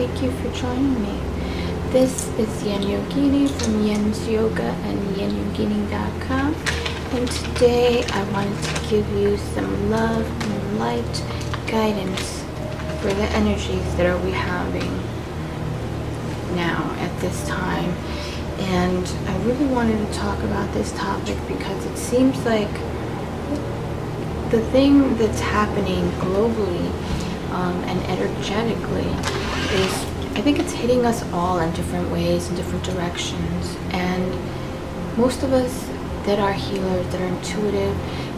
thank you for joining me. This is Yen Yogini from Yen's Yoga and YenYogini.com, and today I wanted to give you some love and light guidance for the energies that we having now at this time. And I really wanted to talk about this topic because it seems like the thing that's happening globally and energetically is, I think it's hitting us all in different ways, in different directions. And most of us that are healers, that are intuitive,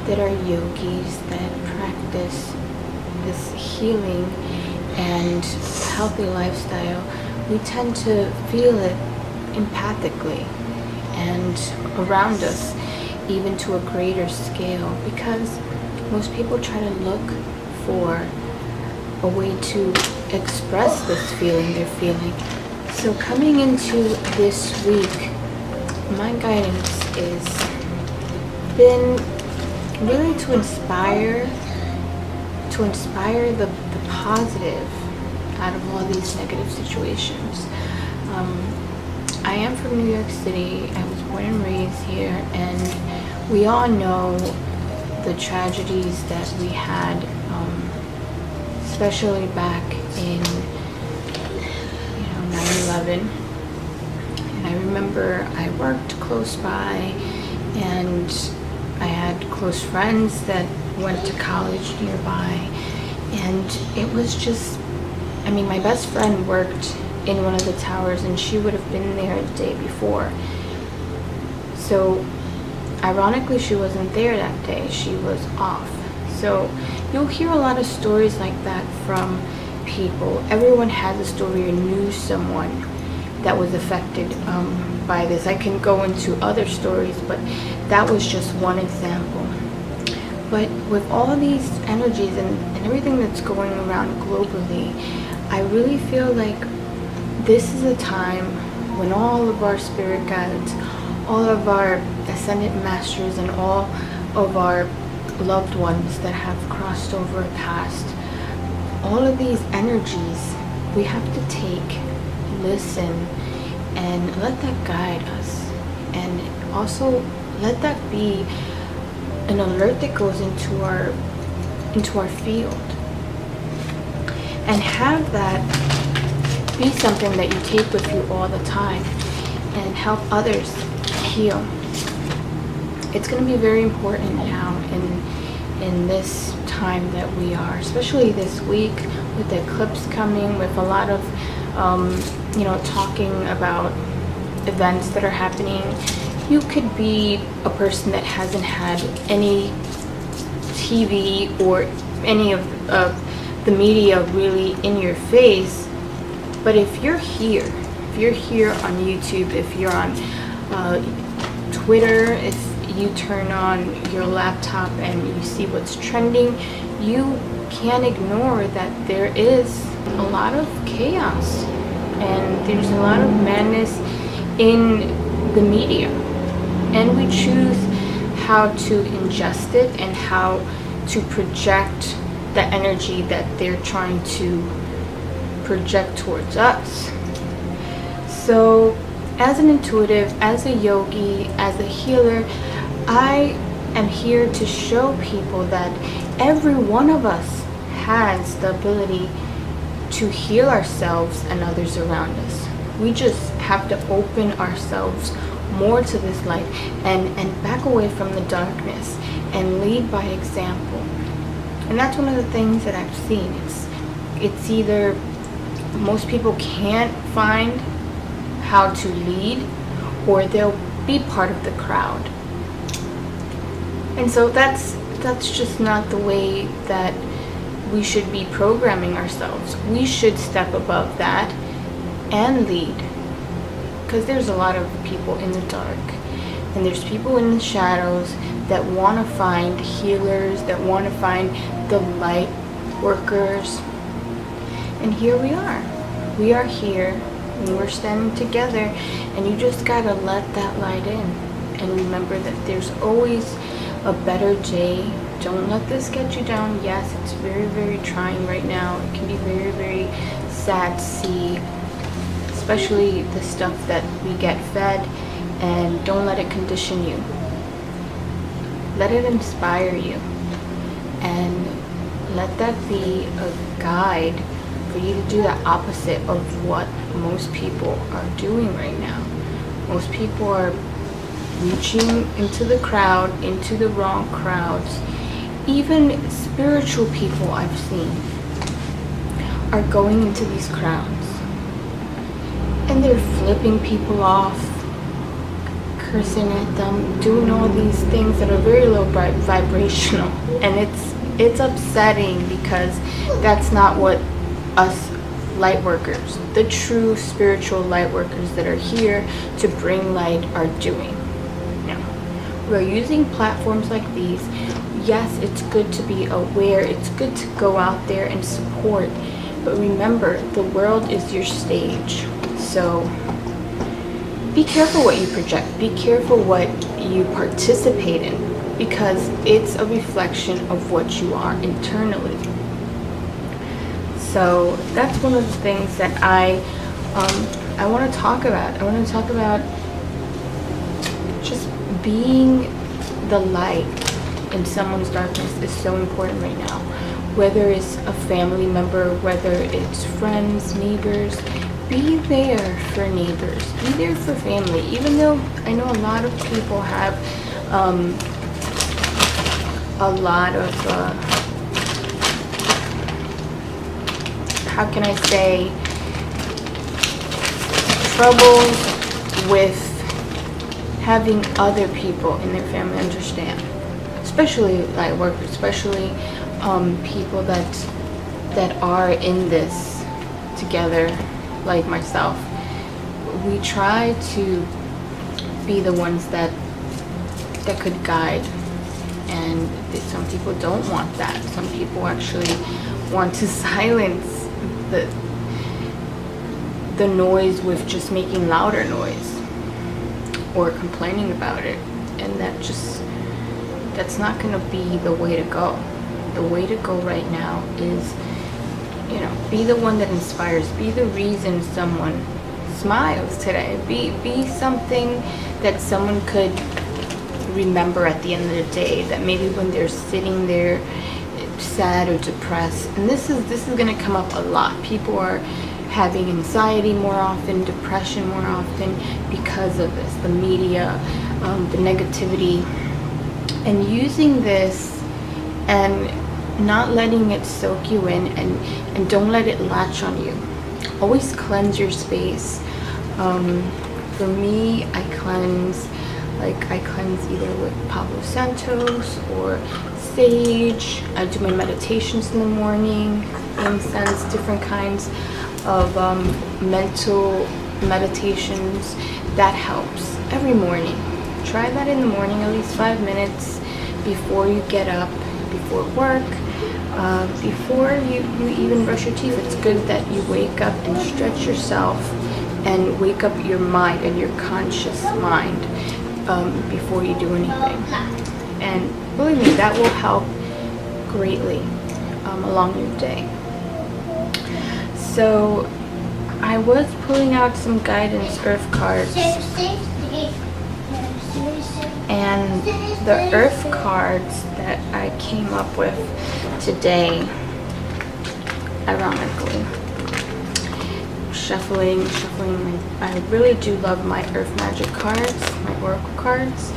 that are yogis, that practice this healing and healthy lifestyle, we tend to feel it empathically and around us, even to a greater scale, because most people try to look for a way to express this feeling they're feeling. So coming into this week, my guidance is been really to inspire the positive out of all these negative situations. I am from New York City. I was born and raised here, and we all know the tragedies that we had, especially back in 9/11. And I remember I worked close by, and I had close friends that went to college nearby, and it was just, my best friend worked in one of the towers, and she would have been there the day before. So ironically, she wasn't there that day. She was off. So you'll hear a lot of stories like that from people. Everyone has a story or knew someone that was affected by this. I can go into other stories, but that was just one example. But with all these energies and everything that's going around globally, I really feel like this is a time when all of our spirit guides, all of our ascended masters, and all of our loved ones that have crossed over a past, all of these energies, we have to take, listen, and let that guide us. And also let that be an alert that goes into our field. And have that be something that you take with you all the time and help others heal. It's going to be very important now in this time that we are, especially this week with the eclipse coming, with a lot of talking about events that are happening. You could be a person that hasn't had any TV or any of the media really in your face, but if you're here on YouTube, if you're on Twitter, if you turn on your laptop and you see what's trending, you can't ignore that there is a lot of chaos and there's a lot of madness in the media, and we choose how to ingest it and how to project the energy that they're trying to project towards us. So as an intuitive, as a yogi, as a healer, I am here to show people that every one of us has the ability to heal ourselves and others around us. We just have to open ourselves more to this light and back away from the darkness and lead by example. And that's one of the things that I've seen. It's either most people can't find how to lead, or they'll be part of the crowd. And so that's just not the way that we should be programming ourselves. We should step above that and lead, because there's a lot of people in the dark, and there's people in the shadows that want to find healers, that want to find the light workers. And here we are here, and we're standing together, and you just gotta let that light in and remember that there's always a better day. Don't let this get you down. Yes, it's very, very trying right now. It can be very, very sad to see, especially the stuff that we get fed, and don't let it condition you. Let it inspire you, and let that be a guide for you to do the opposite of what most people are doing right now. Most people are reaching into the crowd, into the wrong crowds. Even spiritual people I've seen are going into these crowds, and they're flipping people off, cursing at them, doing all these things that are very low vibrational, and it's upsetting, because that's not what us light workers, the true spiritual light workers that are here to bring light, are doing. Now, we're using platforms like these. Yes, it's good to be aware, it's good to go out there and support, but remember, the world is your stage. So be careful what you project, be careful what you participate in, because it's a reflection of what you are internally. So that's one of the things that I want to talk about. I want to talk about just being the light in someone's darkness is so important right now. Whether it's a family member, whether it's friends, neighbors, be there for neighbors, be there for family. Even though I know a lot of people have a lot of how can I say, troubles with having other people in their family understand, especially light workers, especially people that are in this together, like myself. We try to be the ones that could guide, and some people don't want that. Some people actually want to silence the noise with just making louder noise or complaining about it, and that's not going to be the way to go. The way to go right now is, be the one that inspires, be the reason someone smiles today, be something that someone could remember at the end of the day, that maybe when they're sitting there sad or depressed, and this is going to come up a lot. People are having anxiety more often, depression more often, because of this, the media, the negativity, and using this and not letting it soak you in, and don't let it latch on you. Always cleanse your space. For me, I cleanse either with Palo Santos or sage. I do my meditations in the morning, incense, different kinds of mental meditations. That helps every morning. Try that in the morning, at least 5 minutes before you get up, before work, before you even brush your teeth. It's good that you wake up and stretch yourself and wake up your mind and your conscious mind before you do anything. And believe me, that will help greatly along your day. So I was pulling out some guidance earth cards, and the earth cards that I came up with today, ironically, shuffling, I really do love my earth magic cards, my oracle cards.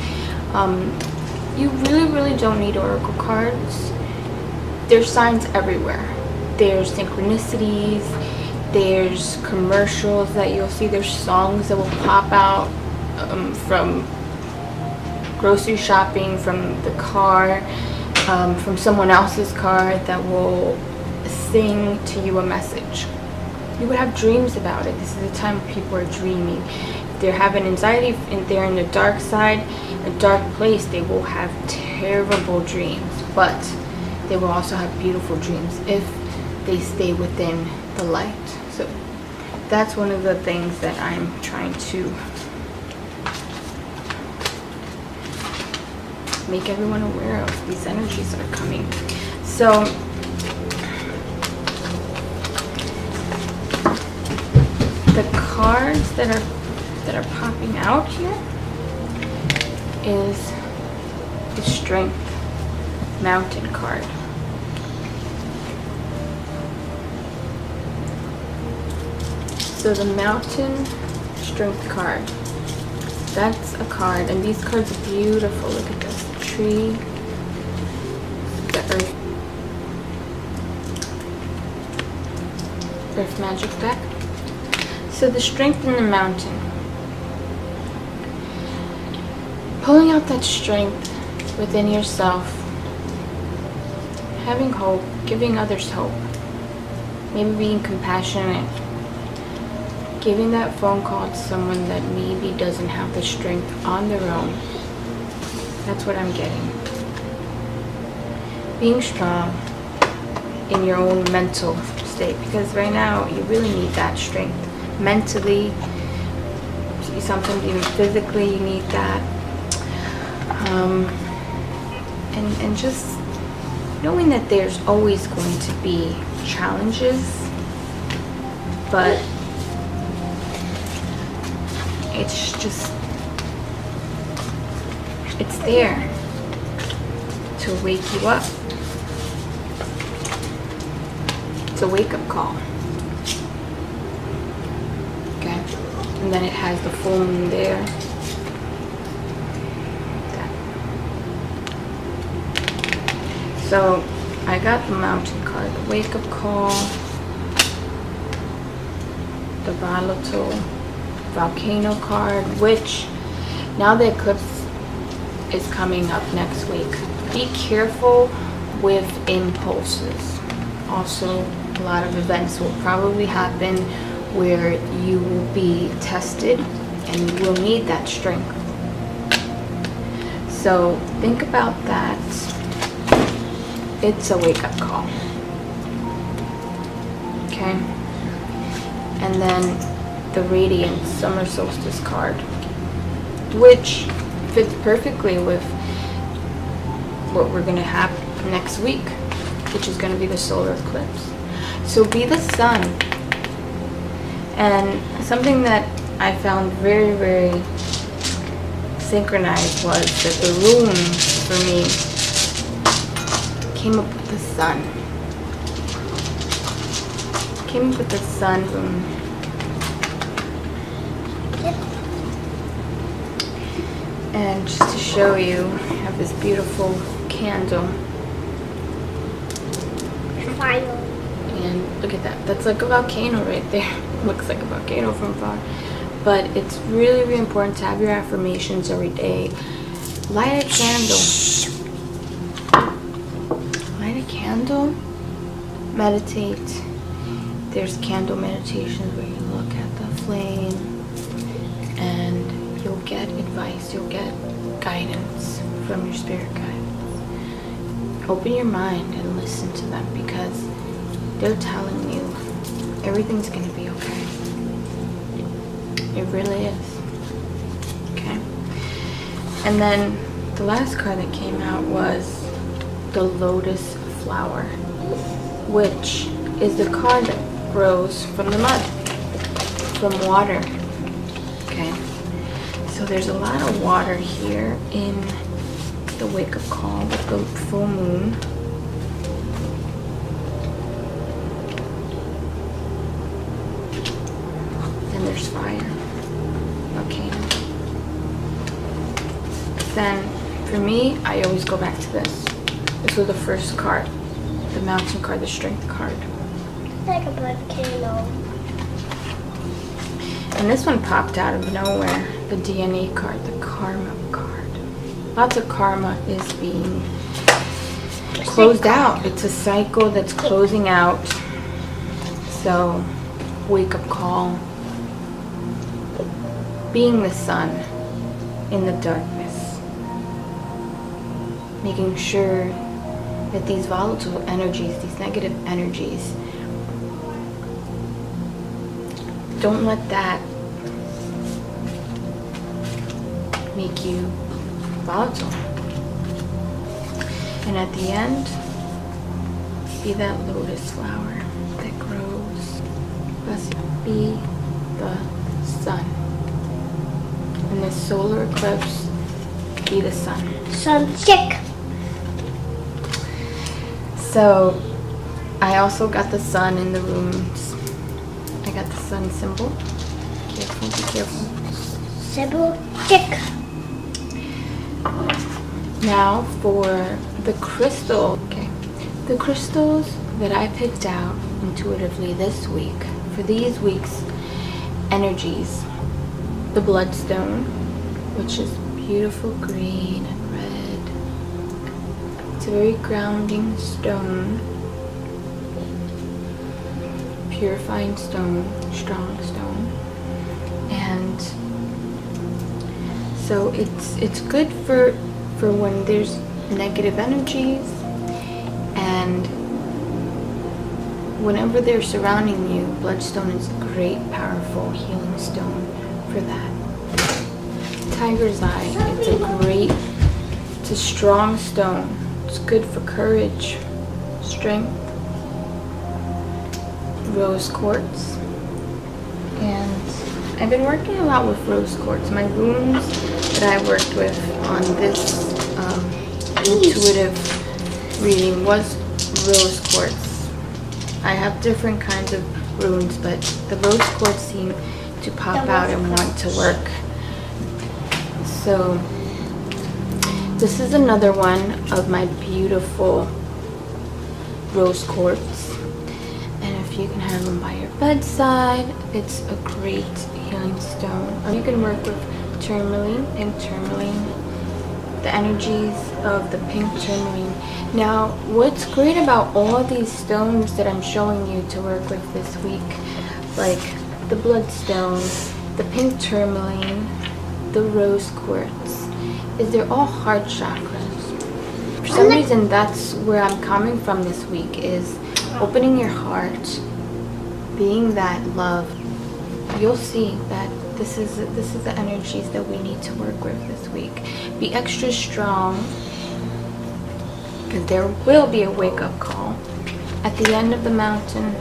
You really don't need oracle cards. There's signs everywhere. There's synchronicities, there's commercials that you'll see, there's songs that will pop out from grocery shopping, from the car, from someone else's car, that will sing to you a message. You would have dreams about it. This is the time people are dreaming. If they're having anxiety, if they're in the dark side, a dark place, they will have terrible dreams, but they will also have beautiful dreams if they stay within the light. So that's one of the things that I'm trying to make everyone aware of, these energies that are coming. So the cards that are popping out here is the Strength Mountain card. So the Mountain Strength card, that's a card, and these cards are beautiful. Look at this, the tree, the Earth Magic deck. So the Strength in the Mountain, pulling out that strength within yourself, having hope, giving others hope, maybe being compassionate, giving that phone call to someone that maybe doesn't have the strength on their own. That's what I'm getting. Being strong in your own mental state, because right now you really need that strength. Mentally, sometimes even physically you need that. And just knowing that there's always going to be challenges, but it's there to wake you up. It's a wake-up call. Okay? And then it has the full moon there. Okay. So I got the Mountain card, the wake-up call, the volatile volcano card, which now the eclipse is coming up next week. Be careful with impulses. Also, a lot of events will probably happen where you will be tested and you will need that strength. So think about that. It's a wake-up call. Okay? And then the Radiant Summer Solstice card, which fits perfectly with what we're going to have next week, which is going to be the solar eclipse. So be the sun. And something that I found very, very synchronized was that the rune for me came up with the sun. Came up with the sun rune. And just to show you, I have this beautiful candle. Fire. And look at that. That's like a volcano right there. Looks like a volcano from far. But it's really, really important to have your affirmations every day. Light a candle. Light a candle. Meditate. There's candle meditations where you look at the flame and you'll get advice, you'll get guidance from your spirit guides. Open your mind and listen to them, because they're telling you everything's going to be okay. It really is. Okay? And then the last card that came out was the Lotus Flower, which is the card that grows from the mud, from water. Okay? So there's a lot of water here in the wake-up call with the full moon. And there's fire. Volcano. Then, for me, I always go back to this. This was the first card. The Mountain card, the Strength card. Like a volcano. And this one popped out of nowhere. The DNA card, the Karma card. Lots of karma is being closed out. It's a cycle that's closing out. So, wake-up call. Being the sun in the darkness. Making sure that these volatile energies, these negative energies, don't let that make you volatile. And at the end, be that lotus flower that grows. Be the sun. And this solar eclipse be the sun. Sun chick. So I also got the sun in the rooms. I got the sun symbol. Careful, be careful. Symbol chick. Now for the crystal. Okay, the crystals that I picked out intuitively this week for these week's energies. The bloodstone, which is beautiful green and red. It's a very grounding stone, purifying stone, strong stone, and so it's good for when there's negative energies, and whenever they're surrounding you, bloodstone is a great, powerful healing stone for that. Tiger's eye, it's a strong stone. It's good for courage, strength. Rose quartz, and I've been working a lot with rose quartz. My rooms that I worked with on this intuitive reading was rose quartz. I have different kinds of runes, but the rose quartz seem to pop out and want to work. So this is another one of my beautiful rose quartz, and if you can have them by your bedside, it's a great healing stone. Or you can work with tourmaline, pink tourmaline, the energies of the pink tourmaline. Now, what's great about all these stones that I'm showing you to work with this week, like the bloodstone, the pink tourmaline, the rose quartz, is they're all heart chakras. For some reason, that's where I'm coming from this week, is opening your heart, being that love. You'll see that this is the energies that we need to work with this week. Be extra strong, because there will be a wake-up call at the end of the mountain.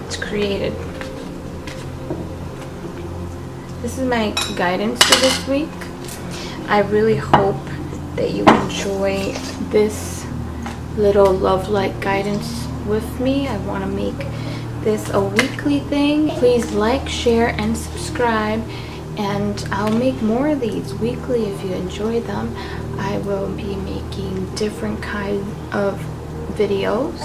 It's created. This is my guidance for this week. I really hope that you enjoy this little love-like guidance with me. I want to make this a weekly thing. Please like, share, and subscribe, and I'll make more of these weekly if you enjoy them. I will be making different kinds of videos.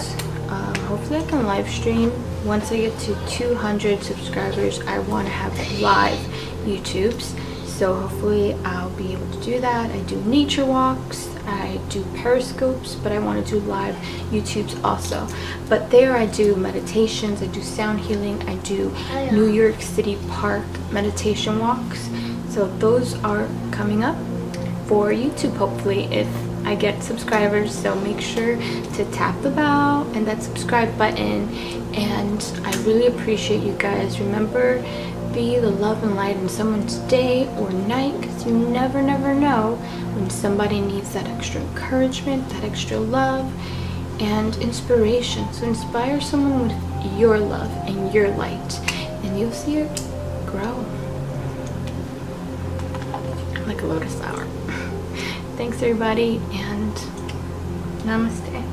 Hopefully I can live stream. Once I get to 200 subscribers, I want to have live YouTubes. So hopefully I'll be able to do that. I do nature walks, I do periscopes, but I want to do live YouTubes also. But there I do meditations, I do sound healing, I do New York City Park meditation walks. So those are coming up for YouTube, hopefully, if I get subscribers. So make sure to tap the bell and that subscribe button. And I really appreciate you guys. Remember, be the love and light in someone's day or night, because you never know when somebody needs that extra encouragement, that extra love and inspiration. So inspire someone with your love and your light, and you'll see it grow like a lotus flower. Thanks everybody, and namaste.